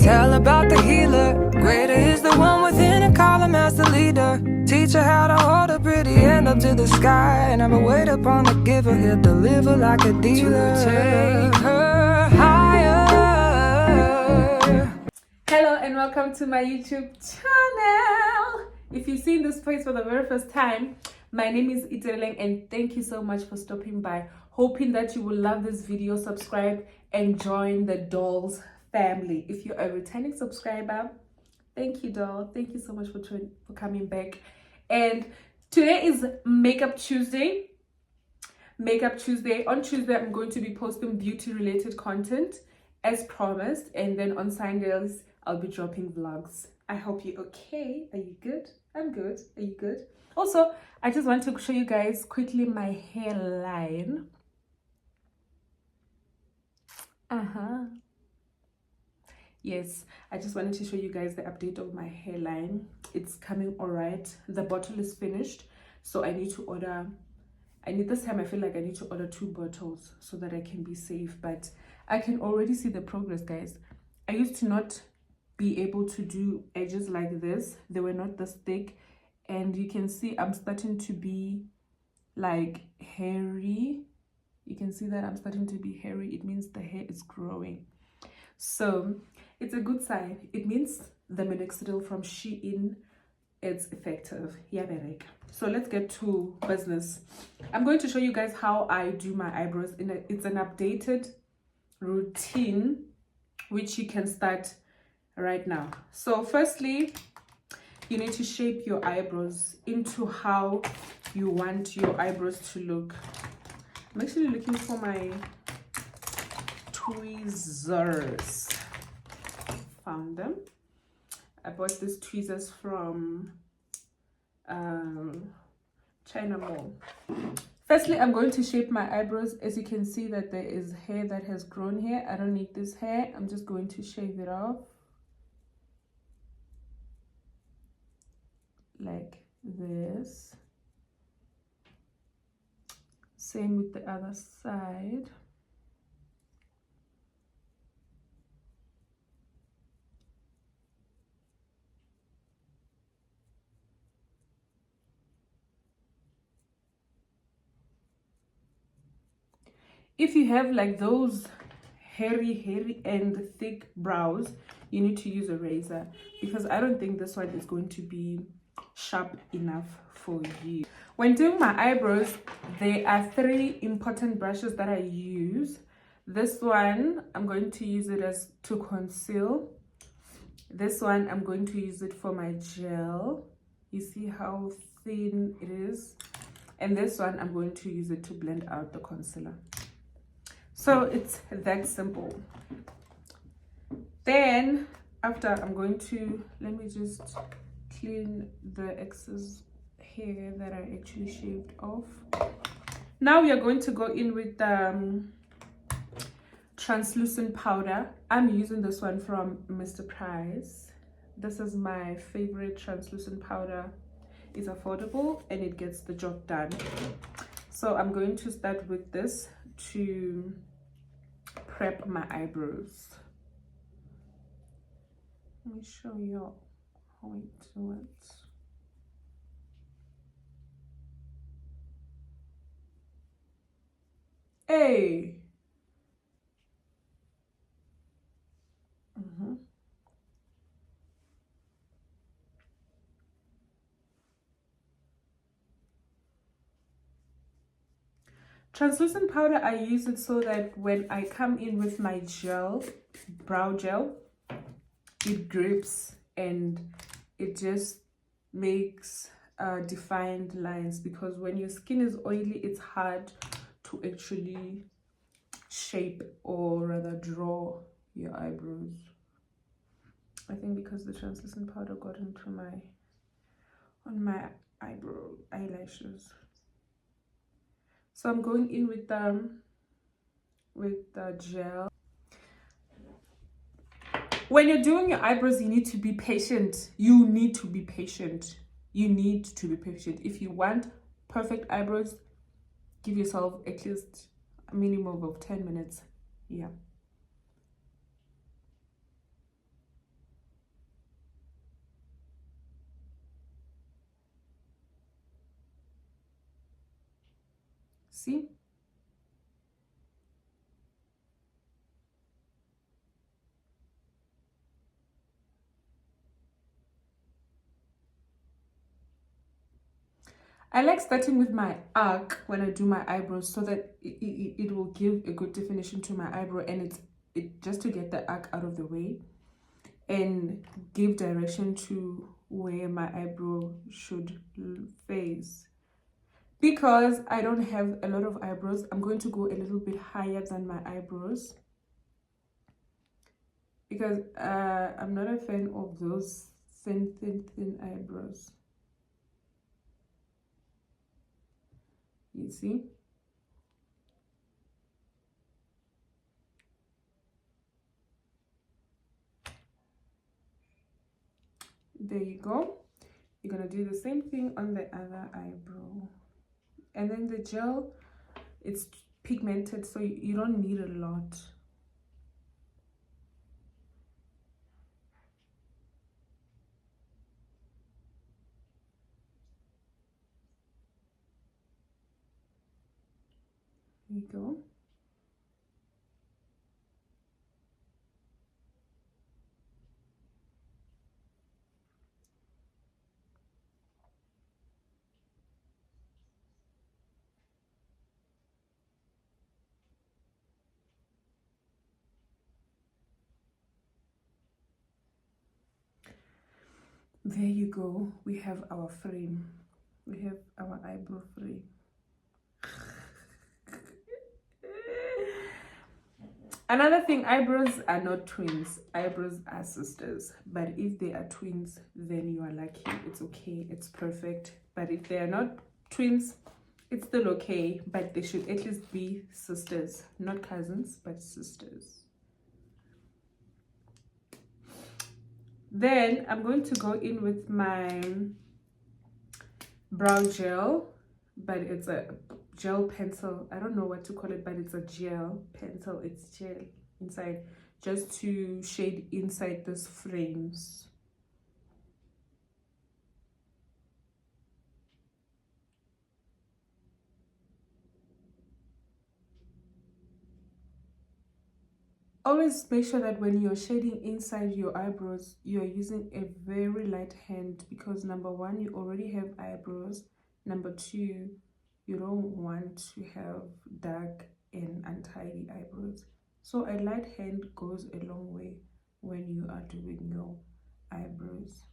Tell about the healer. Greater is the one within and call him as the leader. Teach her how to hold a pretty end up to the sky. Never wait upon the giver, he'll deliver like a dealer. To take her higher. Hello and welcome to my YouTube channel. If you've seen this place for the very first time, my name is Itereleng and thank you so much for stopping by. Hoping that you will love this video, subscribe and join the dolls family. If you're a returning subscriber, thank you, doll. Thank you so much for coming back. And today is Makeup Tuesday. On Tuesday I'm going to be posting beauty related content as promised, and then on Sundays I'll be dropping vlogs. I hope you're okay. Are you good? I'm good. Are you good? Also, I just want to show you guys quickly my hairline. Yes, I just wanted to show you guys the update of my hairline. It's coming all right. The bottle is finished, so this time I feel like I need to order 2 bottles so that I can be safe, but I can already see the progress, guys. I used to not be able to do edges like this. They were not this thick, and you can see I'm starting to be like hairy. You can see that I'm starting to be hairy. It means the hair is growing, so it's a good sign. It means the minoxidil from Shein, it's effective. Yeah, so let's get to business. I'm going to show you guys how I do my eyebrows. It's an updated routine which you can start right now. So firstly, you need to shape your eyebrows into how you want your eyebrows to look. I'm actually looking for my tweezers. Found them. I bought these tweezers from China Mall. Firstly, I'm going to shape my eyebrows. As you can see that there is hair that has grown here. I don't need this hair. I'm just going to shave it off like this. Same with the other side. If you have like those hairy and thick brows, you need to use a razor, because I don't think this one is going to be sharp enough for you. When doing my eyebrows, there are 3 important brushes that I use. This one, I'm going to use it to conceal. This one, I'm going to use it for my gel. You see how thin it is? And this one, I'm going to use it to blend out the concealer. So it's that simple. Then after, I'm going to, let me just clean the excess hair that I actually shaved off. Now we are going to go in with translucent powder. I'm using this one from Mr. Price. This is my favorite translucent powder. It's affordable and it gets the job done. So I'm going to start with this to prep my eyebrows. Let me show you how I do it. Hey! Translucent powder, I use it so that when I come in with my gel, brow gel, it grips and it just makes defined lines, because when your skin is oily, it's hard to actually shape or rather draw your eyebrows. I think because the translucent powder got into my eyelashes. So I'm going in with the gel. When you're doing your eyebrows, you need to be patient. You need to be patient. If you want perfect eyebrows, give yourself at least a minimum of 10 minutes. Yeah. See? I like starting with my arc when I do my eyebrows so that it will give a good definition to my eyebrow, and it just to get the arc out of the way and give direction to where my eyebrow should face. Because I don't have a lot of eyebrows, I'm going to go a little bit higher than my eyebrows, because I'm not a fan of those thin eyebrows. You see? There you go. You're gonna do the same thing on the other eyebrow. And then the gel, it's pigmented, so you don't need a lot. There you go. There you go. We have our frame. We have our eyebrow frame. Another thing, eyebrows are not twins. Eyebrows are sisters. But if they are twins, then you are lucky. It's okay. It's perfect. But if they are not twins, it's still okay. But they should at least be sisters. Not cousins, but sisters. Then I'm going to go in with my brow gel, but it's a gel pencil. I don't know what to call it, but it's a gel pencil. It's gel inside, just to shade inside these frames. Always make sure that when you're shading inside your eyebrows, you're using a very light hand, because number one, you already have eyebrows. Number two, you don't want to have dark and untidy eyebrows. So a light hand goes a long way when you are doing your eyebrows.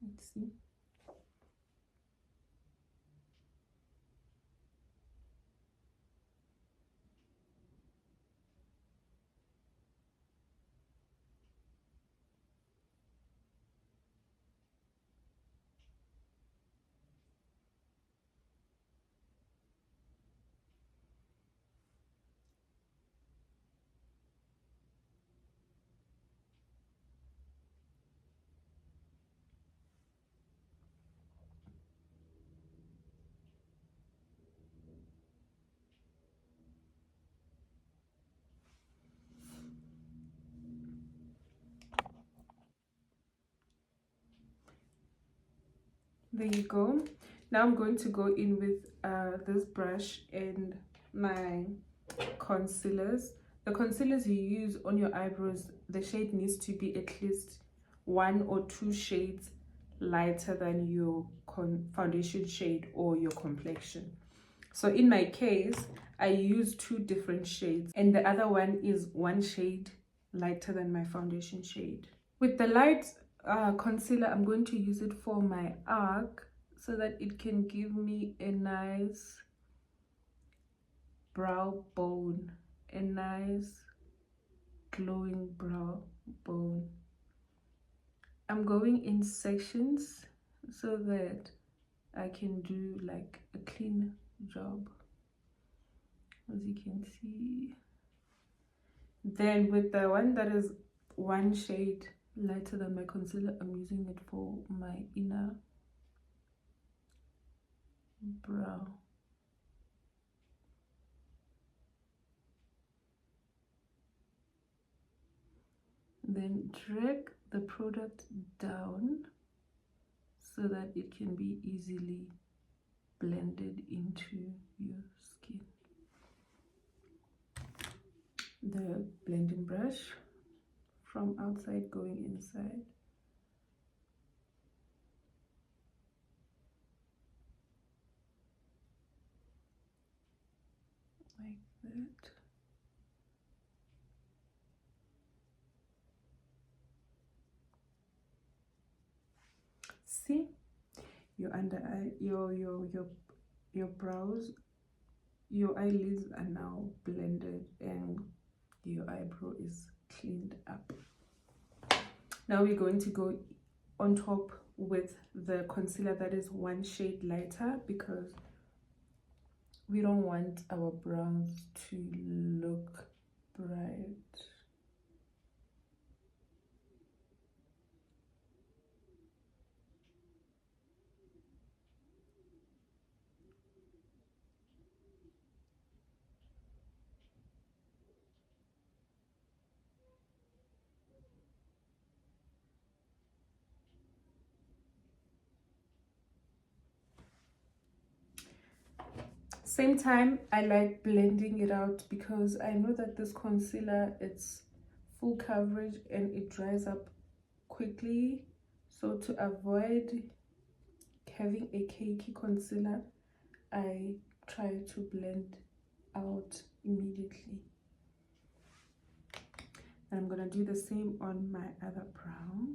Let's see. There you go. Now I'm going to go in with this brush and my concealers. The concealers you use on your eyebrows, the shade needs to be at least 1 or 2 shades lighter than your foundation shade or your complexion. So in my case, I use 2 different shades, and the other one is 1 shade lighter than my foundation shade. With the light concealer, I'm going to use it for my arc so that it can give me a nice brow bone, a nice glowing brow bone. I'm going in sections so that I can do like a clean job, as you can see. Then with the one that is 1 shade lighter than my concealer, I'm using it for my inner brow. Then drag the product down so that it can be easily blended into your skin. The blending brush from outside going inside. Like that. See, your under eye, your brows, your eyelids are now blended and your eyebrow is cleaned up. Now we're going to go on top with the concealer that is one shade lighter, because we don't want our brows to look bright. Same time, I like blending it out because I know that this concealer, it's full coverage and it dries up quickly. So to avoid having a cakey concealer, I try to blend out immediately. And I'm gonna do the same on my other brow.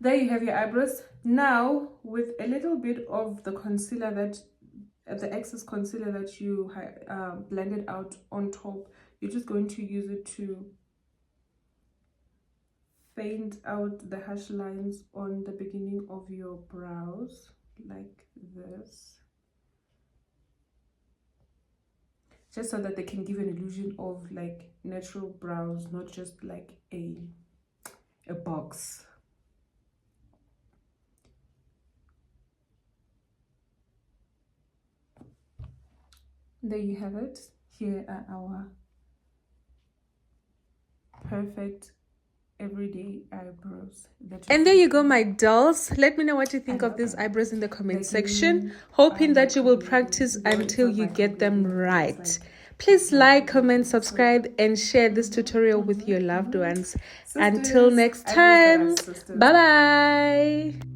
There you have your eyebrows. Now, with a little bit of the concealer that, the excess concealer that you blended out on top, you're just going to use it to faint out the harsh lines on the beginning of your brows, like this. Just so that they can give an illusion of like natural brows, not just like a box. There you have it. Here are our perfect everyday eyebrows. And there you go, my dolls. Let me know what you think of these eyebrows in the comment section. Hoping that you will practice until you get them right. Please like, comment, subscribe, and share this tutorial with your loved ones. Until next time, bye-bye.